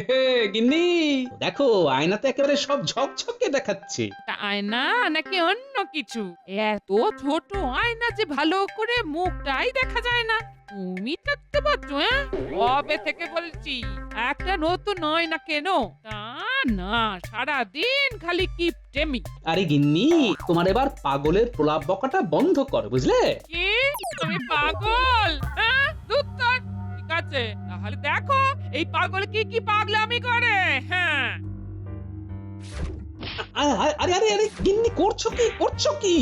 হে, গিন্নি দেখো আয়নাতে একেবারে সব ঝকঝকে দেখাচ্ছে। তা আয়না নাকি অন্য কিছু? এত ছোট আয়না যে ভালো করে মুখটাই দেখা যায় না। তুমি থাকতে পারছো কবে থেকে বলছি একটা নতুন আয়না কেনো, তা না সারাদিন খালি কিপটেমি। আরে গিন্নি তোমার এবার পাগলের প্রলাপ বকাটা বন্ধ কর বুঝলে। কি তুমি পাগল? ধুৎ ধর। ঠিক আছে তাহলে দেখো এই পাগল কি কি পাগলামি করে। হ্যাঁ আরে আরে আরে গিন্নি করছো কি?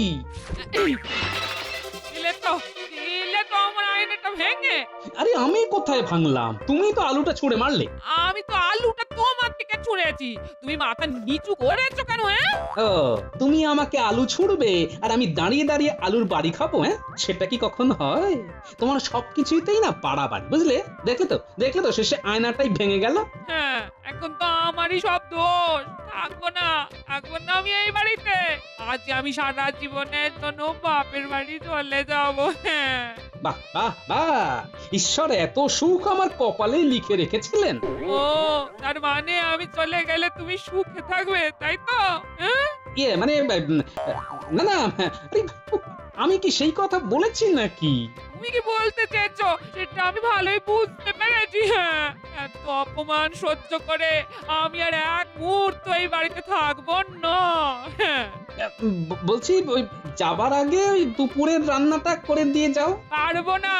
দিলে তো আমার আয়নাটা ভেঙে। আরে আমি কোথায় ভাঙলাম, তুমি তো আলুটা ছুঁড়ে মারলে। আমি তো আলুটা তোমার দিকে ছুঁড়েছি, তুমি মাথা নিচু করেছো কেন? ও তুমি আমাকে আলু ছুঁড়বে আর আমি দাঁড়িয়ে দাঁড়িয়ে আলুর বাড়ি খাবো? সেটা কি কখন হয়? তোমার সবকিছুতেই না পাড়াবাড়ি বুঝলে। দেখলে তো শেষে আয়নাটাই ভেঙে গেল। হ্যাঁ এখন তো আমারই সব দোষ। থাকবো না আমি এই বাড়িতে। আজ আমি সারা জীবনের জন্য বাপের বাড়ি চলে যাব। হ্যাঁ বাহ বাহ বাহ, ঈশ্বর এত সুখ আমার কপালে লিখে রেখেছিলেন। ও তার মানে আমি চলে গেলে তুমি সুখে থাকবে তাই তো? ইয়ে মানে না না, আরে, আমি কি সেই কথা বলেছি নাকি? তুমি কি বলতে চেয়েছো সেটা আমি ভালোই বুঝতে পেরেছি। হ্যাঁ এত অপমান সহ্য করে আমি আর এক মুহূর্ত এই বাড়িতে থাকবো না। হ্যাঁ বলছি ওই যাবার আগে ওই দুপুরের রান্নাটা করে দিয়ে যাও। পারবো না,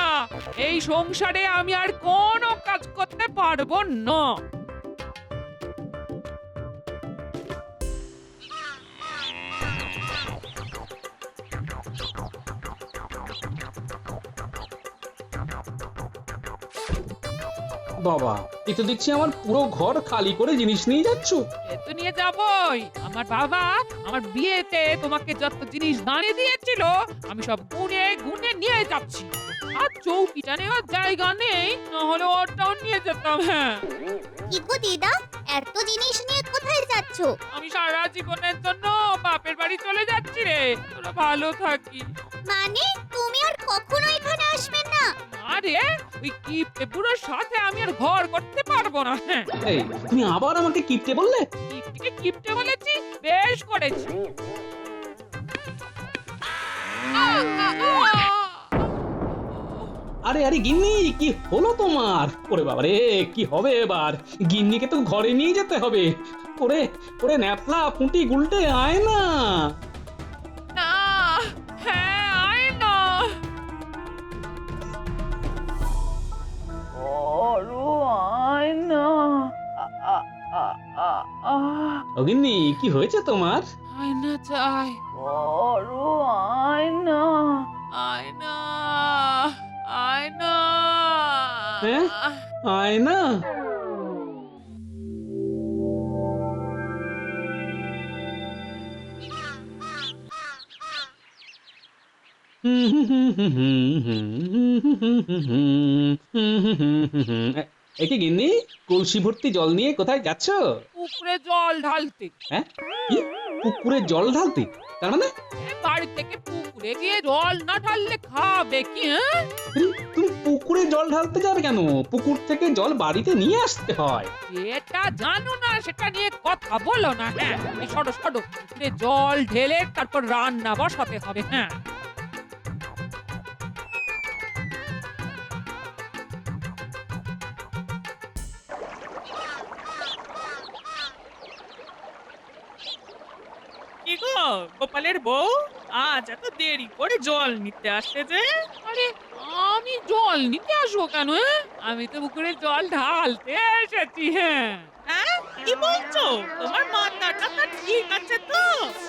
এই সংসারে আমি আর কোনো কাজ করতে পারবো না। বাবা এ তো দেখছি আমার পুরো ঘর খালি করে জিনিস নিয়ে যাচ্ছ। এ তো নিয়ে যাবই। আমার বাবা আমার বিয়েতে তোমাকে যত জিনিস দাঁড়িয়ে দিয়েছিল আমি সব গুনে গুনে নিয়ে যাচ্ছি। আর চৌকিটা নেওয়ার জায়গা নেই, নাহলে ওটাও নিয়ে যেতাম। হ্যাঁ কি গো দিদা, এত জিনিস নিয়ে কোথায় যাচ্ছ? আমি সারা জীবনের জন্য বাপের বাড়ি চলে যাচ্ছি রে, তোরা ভালো থাকি। মানে তুমি আর কখনো এখানে আসবে না? আরে ওই কিপটে বুড়োর সাথে আমি আর ঘর করতে পারবো না। হ্যাঁ এই তুমি আবার আমাকে কিপটে বললে? কিপটে কিপটে বলেছি, বেশ করেছি। আরে আরে গিন্নি কি হলো তোমার? ওরে বাবা রে কি হবে এবার? গিন্নিকে তো ঘরে নিয়ে যেতে হবে। ওরে ওরে ন্যাপলা পুঁটি গুলটে আয় না। না হ্যাঁ আয় না। আরো আয় না। ও গিন্নি কি হয়েছে তোমার? আয়না চাই। আরো আয়না। আয়না আয়না। হ্যাঁ? আয় না। একে গিন্নি কলসি ভর্তি জল নিয়ে কোথায় যাচ্ছ? পুকুরে জল ঢালতে। হ্যাঁ কি পুকুরে জল ঢালতে? তার মানে বাড়ি থেকে পুকুরে গিয়ে জল না ঢাললে খাবে কি? হ্যাঁ তুমি পুকুরে জল ঢালতে যাবে কেন? পুকুর থেকে জল বাড়িতে নিয়ে আসতে হয়। যেটা জানো না সেটা নিয়ে কথা বলো না। হ্যাঁ এই সরো সরো, পুকুরে জল ঢেলে তারপর রান্না বসাতে হবে। হ্যাঁ কি গো গোপালের বউ, আজ এত দেরি করে জল নিতে আসতে যে? আরে আমি জল নিতে আসবো কেন? আমি তো পুকুরে জল ঢালতে এসেছি। হ্যাঁ হ্যাঁ কি বলছো? তোমার মাথাটা তো ঠিক আছে তো?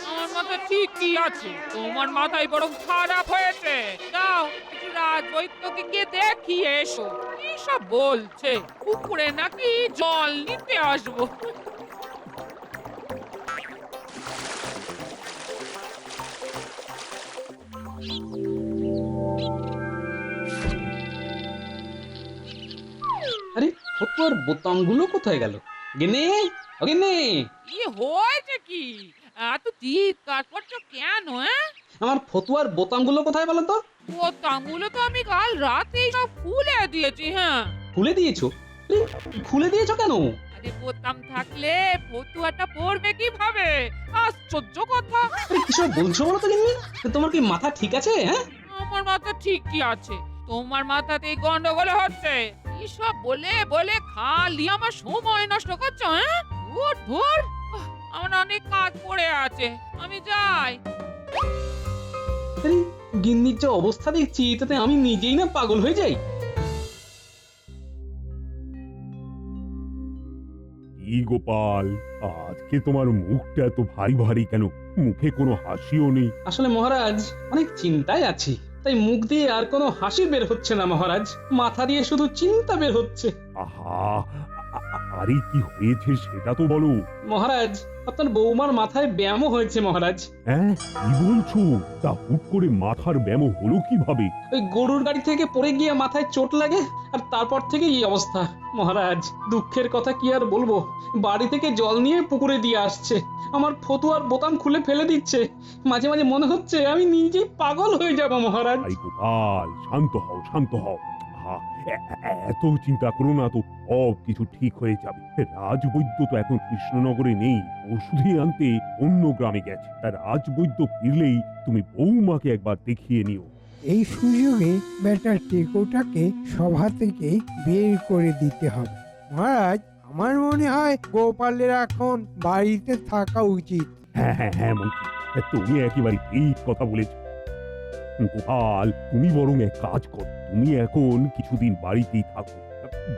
আমার মাথা ঠিকই আছে, তোমার মাথায় বরং খারাপ হয়েছে। যাও একটু রাজবৈদ্যকে গিয়ে দেখিয়ে এসো কি সব বলছে। পুকুরে নাকি জল নিতে আসবো। আরে ফতুয়ার বোতামগুলো কোথায় গেল? গিন্নি ও গিন্নি কি হয়েছে কি? এত চিৎকার করছো কেন? আমার ফতুয়ার বোতামগুলো কোথায় বলো তো? বোতামগুলো তো আমি কাল রাতেই সব খুলে দিয়েছি। হ্যাঁ খুলে দিয়েছো? আরে, খুলে দিয়েছো কেন? আরে বোতাম থাকলে ফতুয়াটা পড়বে কিভাবে? আশ্চর্য কথা। আরে কিসব বলছো বলো তো গিন্নি? তোমার কি মাথা ঠিক আছে? হ্যাঁ, আমার মাথা ঠিকই আছে, তোমার মাথাতেই গন্ডগোল হচ্ছে। কি সব বলে বলে খালি আমার সময় নষ্ট করছো। হ্যাঁ, ধুর ধুর। আমার অনেক কাজ পড়ে আছে, আমি যাই। আরে গিন্নির যে অবস্থা দেখছি তাতে আমি নিজেই না পাগল হয়ে যাই। কি গোপাল, আজকে তোমার মুখটা এত ভারী ভারী কেন? মুখে কোনো হাসিও নেই। আসলে মহারাজ অনেক চিন্তায় আছি, তাই মুখ দিয়ে আর কোনো হাসি বের হচ্ছে না মহারাজ, মাথা দিয়ে শুধু চিন্তা বের হচ্ছে। আহা, আরে কি হয়েছে সেটা তো বলো। মহারাজ আপনার বৌমার মাথায় ব্যায়ামও হয়েছে মহারাজ। হ্যাঁ, কি বলছো? তা হুট করে মাথার ব্যায়াম হলো কিভাবে? ওই গরুর গাড়ি থেকে পড়ে গিয়ে মাথায় চোট লাগে আর তারপর থেকে এই অবস্থা। মহারাজ দুঃখের কথা কি আর বলবো, বাড়ি থেকে জল নিয়ে পুকুরে দিয়ে আসছে, আমার ফতুয়ার বোতাম খুলে ফেলে দিচ্ছে, মাঝে মাঝে মনে হচ্ছে আমি নিজেই পাগল হয়ে যাব মহারাজ। আরে গোপাল, শান্ত হও শান্ত হও। আহা, এত চিন্তা করো না তো, সব কিছু ঠিক হয়ে যাবে। রাজবৈদ্য তো এখন কৃষ্ণনগরে নেই, ওষুধই আনতে অন্য গ্রামে গেছে। তা রাজবৈদ্য ফিরলেই তুমি বৌমাকে একবার দেখিয়ে নিও। এই সুযোগে বেটার টেকোটাকে সভা থেকে বের করে দিতে হবে। মহারাজ, আমার মনে হয় গোপালের এখন বাড়িতে থাকা উচিত। হ্যাঁ হ্যাঁ হ্যাঁ মন্ত্রী, তুমি একেবারে ঠিক কথা বলেছ। গোপাল, তুমি বরং এক কাজ করো, তুমি এখন কিছুদিন বাড়িতেই থাকো।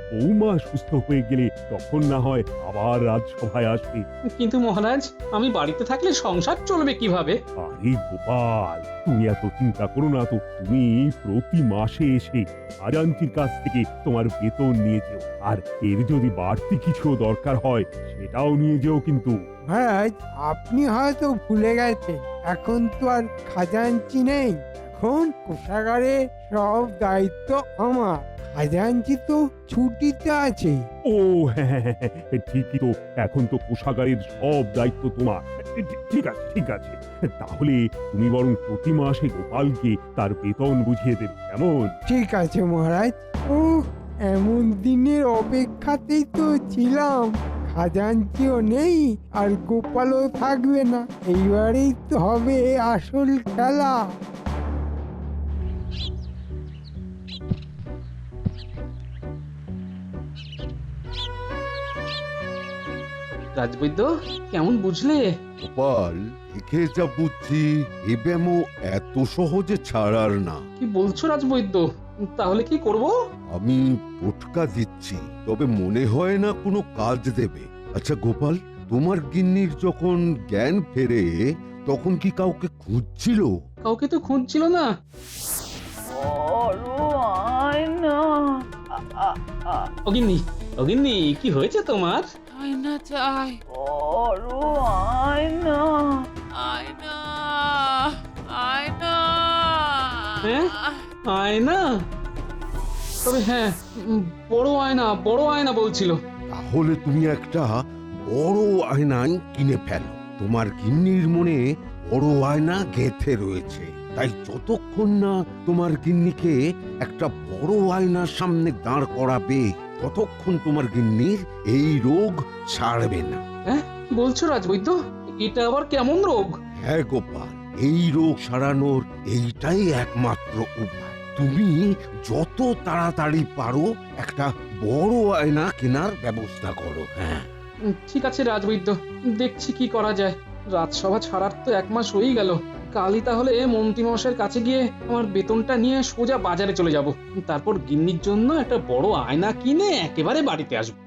বৌমা সুস্থ হয়ে গেলে তখন না হয় আবার রাজসভায় আসবে। কিন্তু মহারাজ আমি বাড়িতে থাকলে সংসার চলবে কিভাবে? আরে গোপাল, তুমি এত চিন্তা করো না তো। তুমি প্রতি মাসে এসে খাজাঞ্চির কাছ থেকে তোমার বেতন নিয়ে যেও, আর এর যদি বাড়তি কিছু দরকার হয় সেটাও নিয়ে যেও কিন্তু। মহারাজ, আপনি হয়তো ভুলে গেছেন, এখন তো আর খাজাঞ্চি নেই, এখন কোষাগারে সব দায়িত্ব আমার। খাজাঞ্চি তো ছুটিতে আছে। ও হ্যাঁ হ্যাঁ হ্যাঁ, ঠিকই তো, এখন তো কোষাগারের সব দায়িত্ব তোমার। ঠিক আছে ঠিক আছে, তাহলে তুমি বরং প্রতি মাসে গোপালকে তার বেতন বুঝিয়ে দেবে, কেমন? ঠিক আছে মহারাজ। ও, এমন দিনের অপেক্ষাতেই তো ছিলাম। খাজাঞ্চিও নেই আর গোপালও থাকবে না, এইবারেই তো হবে আসল খেলা। রাজবৈদ্য কেমন বুঝলে? গোপাল, দেখে যা বুঝছি এ ব্যামো এত সহজে ছাড়ার না। কি বলছো রাজবৈদ্য? তাহলে কি করব? আমি টোটকা দিচ্ছি, তবে মনে হয় না কোনো কাজ দেবে। আচ্ছা গোপাল, তোমার গিন্নির যখন জ্ঞান ফেরে তখন কি কাউকে খুঁজছিল? কাউকে তো খুঁজছিল না। অগিন্নি অগিন্নি কি হয়েছে তোমার? আয়না চাই, আয়না আয়না আয়না। হ্যাঁ? আয়না? তবে হ্যাঁ, বড় আয়না বলছিল। তাহলে তুমি একটা বড় আয়নাই কিনে ফেলো। তোমার গিন্নির মনে বড় আয়না গেঁথে রয়েছে, তাই যতক্ষণ না তোমার গিন্নিকে একটা বড় আয়নার সামনে দাঁড় করাবে ততক্ষণ তোমার গিন্নির এই রোগ ছাড়বে না। হ্যাঁ, কি বলছো রাজবৈদ্য? এটা আবার কেমন রোগ? হ্যাঁ গোপাল, এই রোগ সারানোর এইটাই একমাত্র উপায়। তুমি যত তাড়াতাড়ি পারো একটা বড় আয়না কেনার ব্যবস্থা করো। হ্যাঁ, ঠিক আছে রাজবৈদ্য, দেখছি কি করা যায়। রাজসভা ছাড়ার তো 1 মাস হয়েই গেল। কালই তাহলে মন্ত্রীমশাইয়ের কাছে গিয়ে আমার বেতনটা নিয়ে সোজা বাজারে চলে যাব, তারপর গিন্নির জন্য একটা বড় আয়না কিনে একেবারে বাড়িতে আসবো।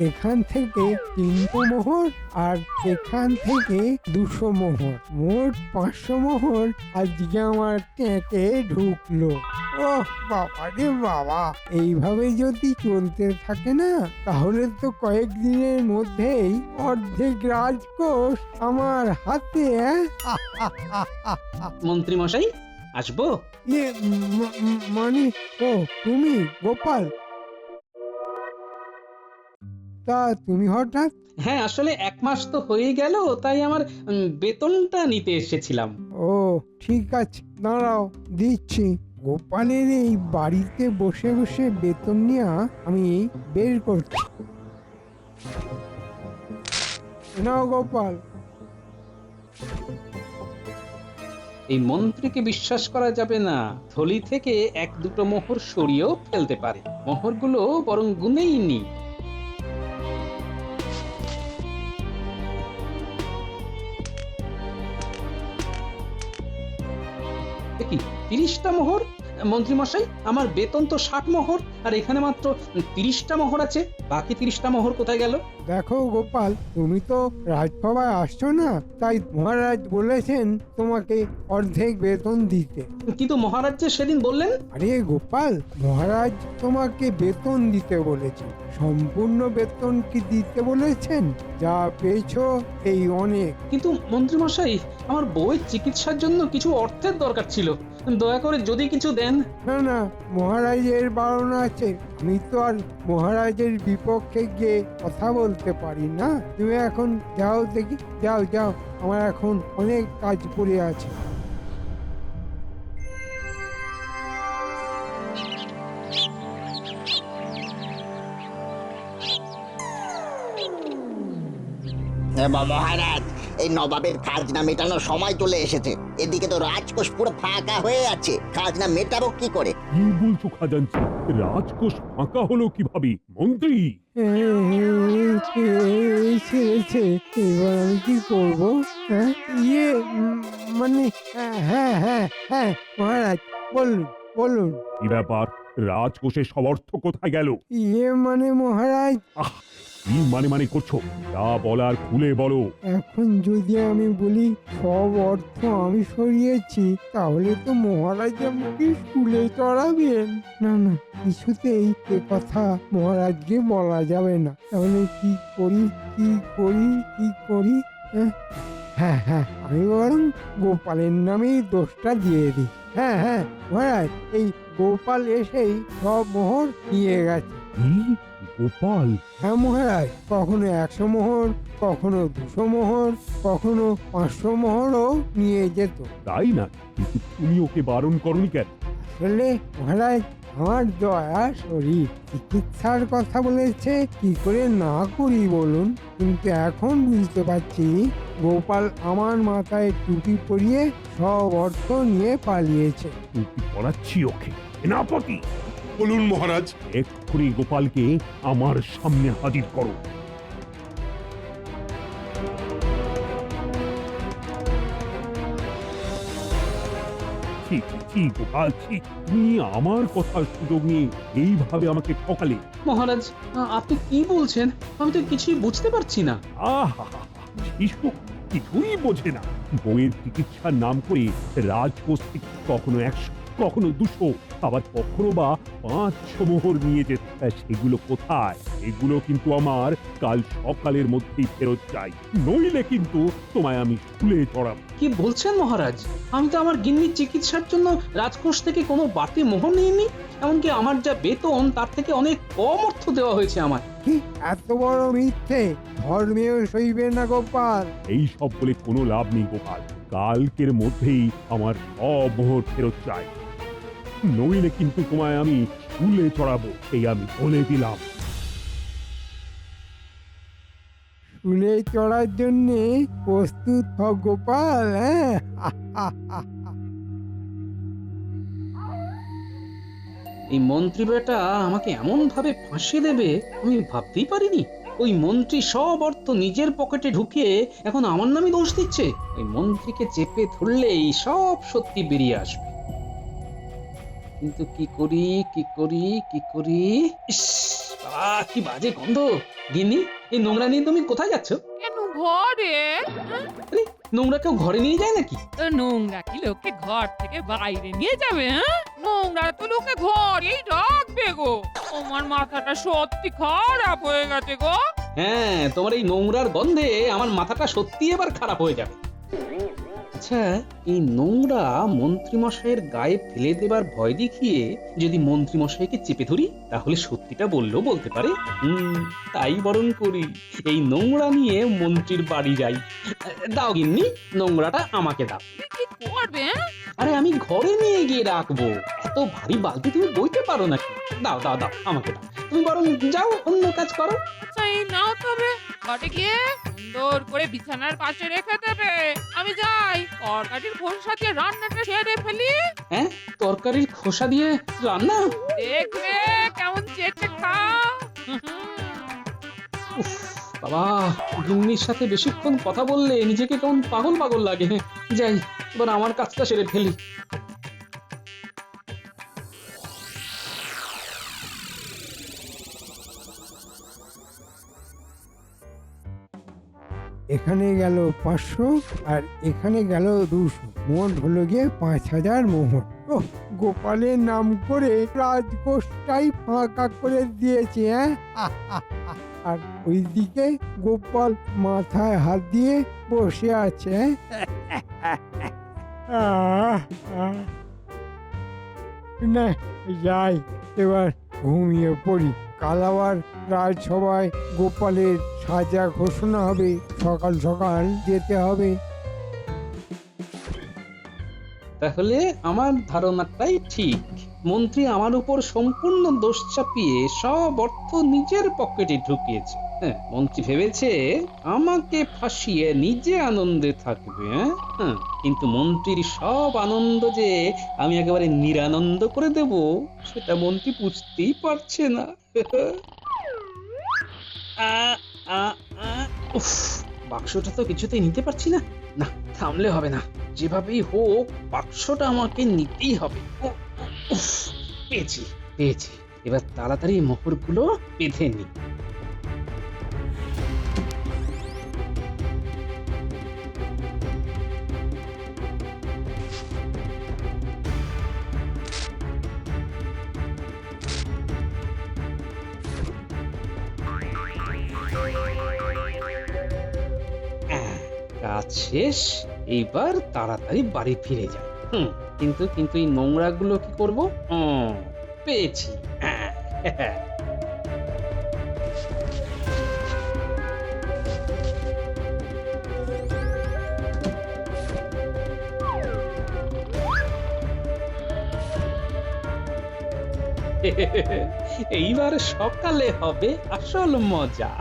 এখান থেকে 300 মোহর আর এখান থেকে 200 মোহর, মোট 500 মোহর আজকে আমার ট্যাঁকে ঢুকলো। ও বাবা রে বাবা, এইভাবে যদি চলতে থাকে না তাহলে তো কয়েকদিনের মধ্যেই অর্ধেক রাজকোষ আমার হাতে। মন্ত্রীমশাই আসবো? মানে, ও তুমি গোপাল? তা তুমি হঠাৎ? হ্যাঁ, আসলে 1 মাস তো হয়েই গেল, তাই আমার বেতনটা নিতে এসেছিলাম। ও ঠিক আছে, দাঁড়াও দিচ্ছি। গোপালের এই বাড়িতে বসে বসে বেতন নেওয়া আমি বের করছি। নাও গোপাল। এই মন্ত্রীকে বিশ্বাস করা যাবে না। থলি থেকে এক দুটো মোহর সরিয়েও ফেলতে পারে। মোহরগুলো বরং গুনেই নি। কি 30টা মোহর? মন্ত্রীমশাই, আমার বেতন তো 60 মোহর, আর এখানে মাত্র 30টা মোহর আছে। বাকি 30টা মোহর কোথায় গেল? দেখো গোপাল, তুমি তো রাজসভায় আসছো না, তাই মহারাজ বলেছেন তোমাকে অর্ধেক বেতন দিতে। কিন্তু মহারাজ যে সেদিন বললেন। আরে গোপাল, মহারাজ তোমাকে বেতন দিতে বলেছেন, সম্পূর্ণ বেতন কি দিতে বলেছেন? যা পেয়েছো এই অনেক। কিন্তু মন্ত্রীমশাই, আমার বউয়ের চিকিৎসার জন্য কিছু অর্থের দরকার ছিল। দয়া করে যদি কিছু দেন। না না, মহারাজের বারণ আছে, আমি তো আর মহারাজের বিপক্ষে গিয়ে কথা বলতে পারি না। তুমি এখন যাও দেখি, যাও যাও, আমার এখন অনেক কাজ পড়ে আছে। মহারাজ, এই নবাবের খাজনা মেটানোর সময় চলে এসেছে। এদিকে তো রাজকোষ পুরো ফাঁকা হয়ে আছে, খাজনা মেটাবো কি করে? কি বলছো খাজাঞ্চি? রাজকোষ ফাঁকা হলো কিভাবে? মন্ত্রী, ছেড়েছে, এবার আমি কি করব? হ্যাঁ, মানে হ্যাঁ হ্যাঁ হ্যাঁ মহারাজ, বলুন বলুন। কি ব্যাপার? রাজকোষের সব অর্থ কোথায় গেল? মানে মহারাজ, কি মানে করছো? যা বলার খুলে বলো। এখন যদি আমি বলি সব অর্থ আমি সরিয়েছি, তাহলে তো মহারাজ আমাকে স্কুলে চড়াবেন। না না, কিছুতেই এ কথা মহারাজকে বলা যাবে না। তাহলে কি করি, কি করি, কি করি? হ্যাঁ হ্যাঁ, আমি বরং গোপালের নামেই দোষটা দিয়ে দিই। হ্যাঁ হ্যাঁ মহারাজ, এই গোপাল এসেই সব মোহর নিয়ে গেছে। কি? গোপাল? হ্যাঁ মহারাজ, কখনো 100 মোহর, কখনো 200 মোহর, কখনো 500 মোহরও নিয়ে যেত। তাই না? কিন্তু তুমি ওকে বারণ করনি কেন? আসলে মহারাজ, আমার দয়া শরীর, চিকিৎসার কথা বলেছে, কি করে না করি বলুন? কিন্তু এখন বুঝতে পারছি গোপাল আমার মাথায় টুপি পরিয়ে সব অর্থ নিয়ে পালিয়েছে। টুপি পরাচ্ছি ওকে, সেনাপতি। বলুন মহারাজ। এক্ষুনি গোপালকে আমার সামনে হাজির করো। গোপাল, তুমি আমার কথার সুযোগ নিয়ে এইভাবে আমাকে ঠকালে। মহারাজ, আপনি কি বলছেন? আমি তো কিছুই বুঝতে পারছি না। আহা, শিশু কিছুই বোঝে না। বউয়ের চিকিৎসার নাম করে রাজকোষ থেকে কখনো 100, কখনো 200, আবার কখনো বা 500 মোহর নিয়ে যেত। সেগুলো কোথায়? এগুলো কিন্তু আমার কাল সকালের মধ্যেই ফেরত চাই, নইলে কিন্তু তোমায় আমি স্কুলে চড়াবো। কি বলছেন মহারাজ? আমি তো আমার গিন্নির চিকিৎসার জন্য রাজকোষ থেকে কোনো বাড়তি মোহর নিইনি। এমনকি আমার যা বেতন তার থেকে অনেক কম অর্থ দেওয়া হয়েছে আমার। কি এত বড় মিথ্যে? ধর্মেও সইবে না গোপাল। এই সব বলে কোনো লাভ নেই গোপাল। কালকের মধ্যেই আমার সব মোহর ফেরত চাই, নইলে কিন্তু তোমায় আমি স্কুলে চড়াবো, এই আমি বলে দিলাম। স্কুলে চড়ার জন্য প্রস্তুত হ গোপাল। হ্যাঁ এই মন্ত্রী বেটা আমাকে এমন ভাবে ফাঁসিয়ে দেবে আমি ভাবতেই পারিনি। ওই মন্ত্রী সব অর্থ নিজের পকেটে ঢুকিয়ে এখন আমার নামই দোষ দিচ্ছে। ওই মন্ত্রীকে চেপে ধরলেই সব সত্যি বেরিয়ে আসবে। কিন্তু কি করি, কি করি, কি করি? ইস বাবা, কি বাজে গন্ধ! গিন্নি, এই নোংরা নিয়ে তুমি কোথায় যাচ্ছ? কেন ঘরে? আরে, নোংরা কেউ ঘরে নিয়ে যায় নাকি? তো নোংরা কি লোকে ঘর থেকে বাইরে নিয়ে যাবে? হ্যাঁ, নোংরা তো লোকে ঘরেই রাখবে গো। আমার মাথাটা সত্যি খারাপ হয়ে গেছে গো। হ্যাঁ, তোমার এই নোংরার গন্ধে আমার মাথাটা সত্যি এবার খারাপ হয়ে যাবে। আচ্ছা, এই নোংরা মন্ত্রীমশাইয়ের গায়ে ফেলে দেবার ভয় দেখিয়ে যদি মন্ত্রীমশাইকে চেপে ধরি, তাহলে সত্যিটা বললেও বলতে পারে। তাই বরং করি, এই নোংরা নিয়ে মন্ত্রীর বাড়ি যাই। দাও গিন্নি, নোংরাটা আমাকে দাও। কি করবে? আরে আমি ঘরে নিয়ে গিয়ে রাখবো। এত ভারী বালতি তুমি বইতে পারো নাকি? দাও দাও দাও, আমাকে দাও। তুমি বরং যাও অন্য কাজ করো। আচ্ছা এই নাও তবে, ঘরে গিয়ে সুন্দর করে বিছানার পাশে রেখে দেবে। আমি যাই তরকারির খোসা দিয়ে রান্নাটা সেরে ফেলি। হ্যাঁ, তরকারির খোসা দিয়ে রান্না? দেখবে কেমন চেটে খা। উফ, বাবা, গিন্নির সাথে বেশিক্ষণ কথা বললে নিজেকে কেমন পাগল পাগল লাগে। যাই, এবার আমার কাজটা সেরে ফেলি। এখানে গেল 500 আর এখানে গেল 200, মোট হলো গিয়ে 5000 মোহর। ওহ, গোপালের নাম করে রাজকোষটাই ফাঁকা করে দিয়েছে। হ্যাঁ, আর ওইদিকে গোপাল মাথায় হাত দিয়ে বসে আছে। না, যাই এবার ঘুমিয়ে পড়ি। কাল আবার রাজসভায় গোপালের সাজা ঘোষণা হবে, সকাল সকাল যেতে হবে। তাহলে আমার ধারণাটাই ঠিক। মন্ত্রী আমার উপর সম্পূর্ণ দোষ চাপিয়ে সব অর্থ নিজের পকেটে ঢুকিয়েছে। হ্যাঁ, মন্ত্রী ভেবেছে আমাকে ফাঁসিয়ে নিজে আনন্দে থাকবে। হ্যাঁ, কিন্তু মন্ত্রীর সব আনন্দ যে আমি একেবারে নিরানন্দ করে দেব, সেটা মন্ত্রী বুঝতেই পারছে না। উফ, বাক্সটা তো কিছুতেই নিতে পারছি না। না, থামলে হবে না। যেভাবেই হোক বাক্সটা আমাকে নিতেই হবে। উফ, পেয়েছি পেয়েছি। এবার তাড়াতাড়ি মোহরগুলো বেঁধে নি। কাজ শেষ, এইবার তাড়াতাড়ি বাড়ি ফিরে যাই। কিন্তু কিন্তু এই নোংরাগুলো কি করবো? পেয়েছি। এইবার সকালে হবে আসল মজা।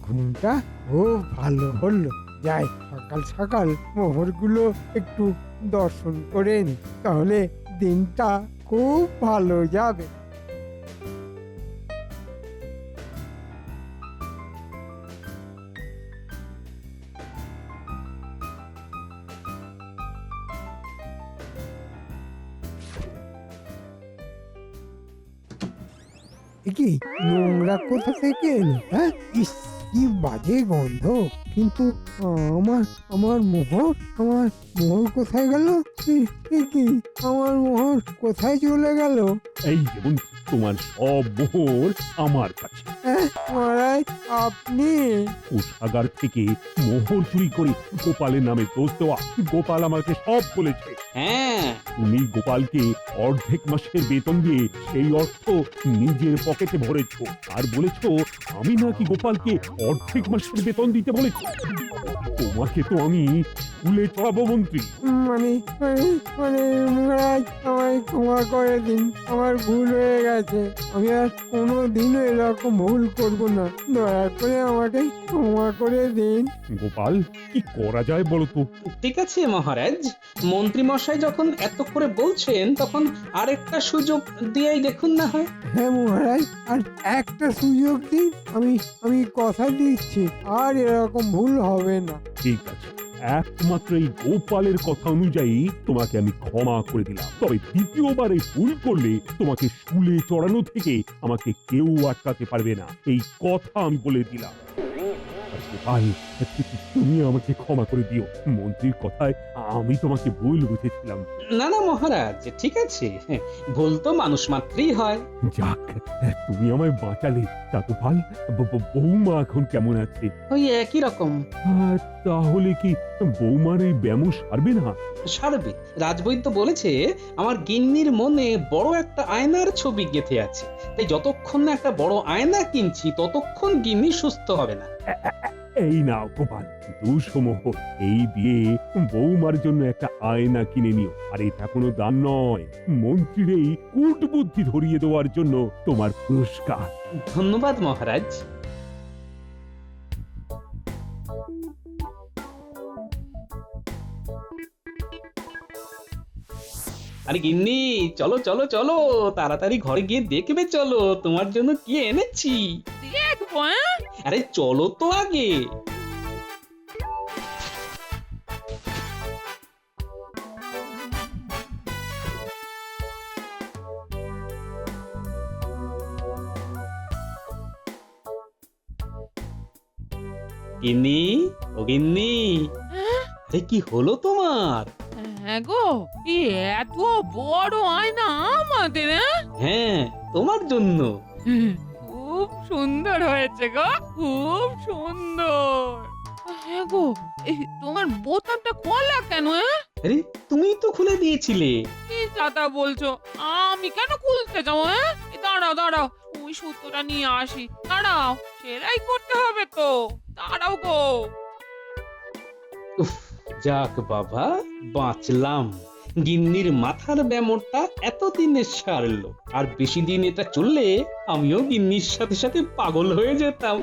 ঘুমটা খুব ভালো হলো। যাই সকাল সকাল মোহরগুলো একটু দর্শন করে নি, তাহলে দিনটা খুব ভালো যাবে। কি নোংরা কোথা থেকে এলো? হ্যাঁ, ইস, কি বাজে গন্ধ। কিন্তু আমার আমার মোহর কোথায় গেল? কি আমার মোহর কোথায় চলে গেল? এই যেমন তোমার সব মোহর আমার কাছে। মহারাজ, আপনি? কোষাগার থেকে মোহর চুরি করে গোপালের নামে দোষ দেওয়া। গোপাল আমাকে সব বলেছে। হ্যাঁ, তুমি গোপালকে অর্ধেক মাসের বেতন দিয়ে সেই অর্থ নিজের পকেটে ভরেছ, আর বলেছ আমি নাকি গোপালকে অর্ধেক মাসের বেতন দিতে বলেছি। তোমাকে তো আমি স্কুলে চড়াবো মন্ত্রী। মানে মানে মানে মহারাজ, আমায় ক্ষমা করে দিন। আমার ভুল হয়ে গেছে। আমি আর কোনোদিনও এরকম ভুল করব না। দয়া করে আমাকে ক্ষমা করে দিন। গোপাল, কি করা যায় বলো তো? ঠিক আছে মহারাজ, মন্ত্রী মশাই যখন এত করে বলছেন তখন আরেকটা সুযোগ দিয়েই দেখুন না হয়। হ্যাঁ মহারাজ, আর একটা সুযোগ দিন। আমি কথা দিচ্ছি আর এরকম ভুল হবে না। ঠিক আছে, একমাত্র এই গোপালের কথা অনুযায়ী তোমাকে আমি ক্ষমা করে দিলাম। তবে দ্বিতীয়বারে ভুল করলে তোমাকে স্কুলে চড়ানো থেকে আমাকে কেউ আটকাতে পারবে না, এই কথা আমি বলে দিলাম। আর গোপাল, তুমি আমাকে ক্ষমা করে দিও। মন্ত্রীর কথায় আমি তোমাকে ভুল বুঝেছিলাম। না না মহারাজ, ঠিক আছে, ভুল তো মানুষ মাত্রই হয়। যাক, তুমি আমায় বাঁচালে। তা গোপাল, বৌমা এখন কেমন আছে? ওই একই রকম। তাহলে কি বৌমার এই ব্যামো সারবে না? সারবে। রাজবৈদ্য বলেছে আমার গিন্নির মনে বড় একটা আয়নার ছবি গেঁথে আছে, তাই যতক্ষণ না একটা বড় আয়না কিনছি ততক্ষণ গিন্নি সুস্থ হবে না। এই নাও গোপাল, 200 মোহর। এই দিয়ে বৌমার জন্য একটা আয়না কিনে নিও। আর এটা কোনো দান নয়, মন্ত্রীর এই কূট বুদ্ধি ধরিয়ে দেওয়ার জন্য তোমার পুরস্কার। ধন্যবাদ মহারাজ। আরে গিন্নি, চলো চলো চলো, তাড়াতাড়ি ঘরে গিয়ে দেখবে, চলো তোমার জন্য কি এনেছি। দেখবো আরে চলো তো আগে। গিন্নি, ও গিন্নি, আরে কি হলো তোমার? হ্যাঁ গো, এত বড় আয়না আমাদের, হ্যাঁ, তোমার জন্য। খুব সুন্দর হয়েছে গো, খুব সুন্দর। হ্যাঁ গো, এই তোমার বোতামটা খোলা কেন? আরে তুমি তো খুলে দিয়েছিলে। কি দাদা বলছো? আমি কেন খুলতে যাবো? দাঁড়াও দাঁড়াও, ওই সুতোটা নিয়ে আসি। দাঁড়াও, সেলাই করতে হবে তো। দাঁড়াও গো। উফ, যাক বাবা, বাঁচলাম। গিন্নির মাথার ব্যামোরটা এতদিনে সারলো। আর বেশি দিন এটা চললে আমিও গিন্নির সাথে সাথে পাগল হয়ে যেতাম।